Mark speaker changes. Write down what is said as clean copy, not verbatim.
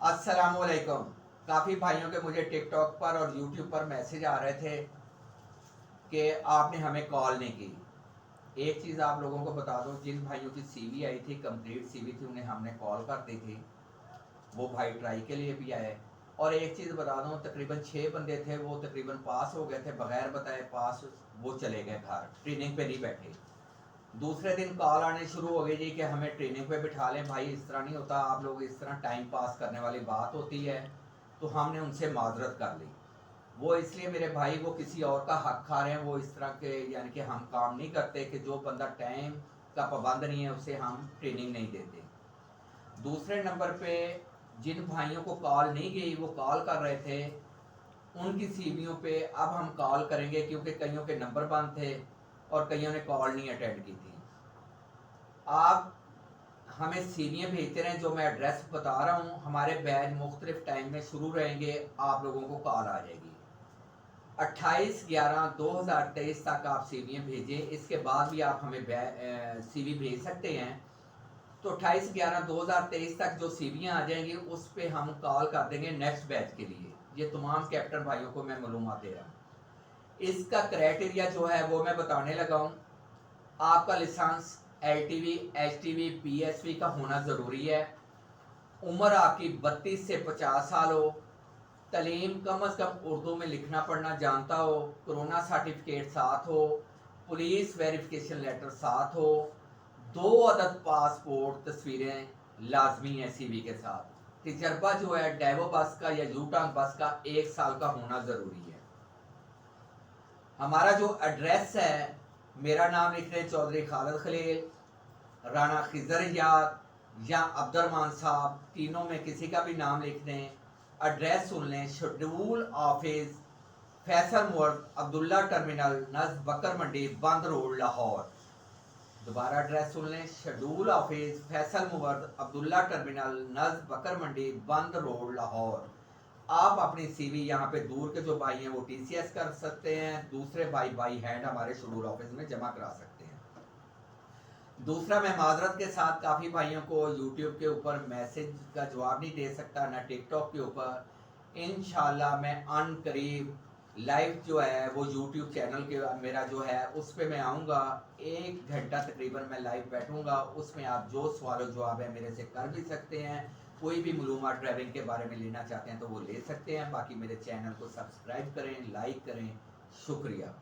Speaker 1: अस्सलाम वालेकुम। काफ़ी भाइयों के मुझे टिकटॉक पर और यूट्यूब पर मैसेज आ रहे थे कि आपने हमें कॉल नहीं की। एक चीज़ आप लोगों को बता दूं, जिन भाइयों की सीवी आई थी, कंप्लीट सीवी थी, उन्हें हमने कॉल कर दी थी। वो भाई ट्राई के लिए भी आए। और एक चीज़ बता दूं, तकरीबन 6 बंदे थे, वो तकरीबन पास हो गए थे, बगैर बताए पास वो चले गए घर, ट्रेनिंग पे नहीं बैठे। दूसरे दिन कॉल आने शुरू हो गई जी कि हमें ट्रेनिंग पे बिठा लें। भाई इस तरह नहीं होता, आप लोग इस तरह टाइम पास करने वाली बात होती है। तो हमने उनसे माजरत कर ली। वो इसलिए मेरे भाई, वो किसी और का हक खा रहे हैं। वो इस तरह के यानी कि हम काम नहीं करते कि जो बंदा टाइम का पाबंद नहीं है उसे हम ट्रेनिंग नहीं देते। दूसरे नंबर पे जिन भाइयों को कॉल नहीं गई, वो कॉल कर रहे थे, उनकी सीवियों पे अब हम कॉल करेंगे, क्योंकि कईयों के नंबर बंद थे और कईयों ने कॉल नहीं अटेंड की थी। आप हमें सीवियाँ भेजते रहें। जो मैं एड्रेस बता रहा हूँ, हमारे बैच मुख्तलिफ टाइम में शुरू रहेंगे, आप लोगों को कॉल आ जाएगी। 28/11/2023 तक आप सीवियाँ भेजें। इसके बाद भी आप हमें सीवी भेज सकते हैं। तो 28/11/2023 तक जो सीवियाँ आ जाएंगी, उस पर हम कॉल कर देंगे नेक्स्ट बैच के लिए। ये तमाम कैप्टन भाइयों को मैं मालूमात दे रहा हूँ। इसका क्राइटेरिया जो है वो मैं बताने लगा हूँ। आपका लाइसेंस LTV, HTV, PSV का होना ज़रूरी है। उम्र आपकी 32 से 50 साल हो। तलीम कम अज़ कम उर्दू में लिखना पढ़ना जानता हो। कोरोना सर्टिफिकेट साथ हो। पुलिस वेरिफिकेशन लेटर साथ हो। 2 अदद पासपोर्ट तस्वीरें लाजमी है CV के साथ। तजर्बा जो है डेवो बस का या यूटांग बस का 1 साल का होना ज़रूरी है। हमारा जो एड्रेस है, मेरा नाम लिख रहे चौधरी खालिद खलील, राना खिजर या अब्दुर्रहमान साहब, तीनों में किसी का भी नाम लिख दें। एड्रेस सुन लें, शेड्यूल ऑफिस फैसल मुअर्द अब्दुल्ला टर्मिनल नज़ बकर मंडी बंद रोड लाहौर। दोबारा एड्रेस सुन लें, शेड्यूल ऑफिस फैसल मुअर्द अब्दुल्ला टर्मिनल नज़ बकर मंडी बंद रोड लाहौर। आप अपनी CV यहाँ पे दूर के जो भाई हैं वो TCS कर सकते हैं, दूसरे भाई बाई हैंड हमारे शेड्यूल ऑफिस में जमा करा सकते हैं। दूसरा, मैं माजरत के साथ काफ़ी भाइयों को YouTube के ऊपर मैसेज का जवाब नहीं दे सकता, ना टिकटॉक के ऊपर। इंशाल्लाह मैं अन करीब लाइव जो है वो YouTube चैनल के मेरा जो है उस पर मैं आऊँगा। 1 घंटा तकरीबन मैं लाइव बैठूँगा। उसमें आप जो सवाल जवाब है मेरे से कर भी सकते हैं। कोई भी मालूमात ड्राइविंग के बारे में लेना चाहते हैं तो वो ले सकते हैं। बाकी मेरे चैनल को सब्सक्राइब करें, लाइक करें। शुक्रिया।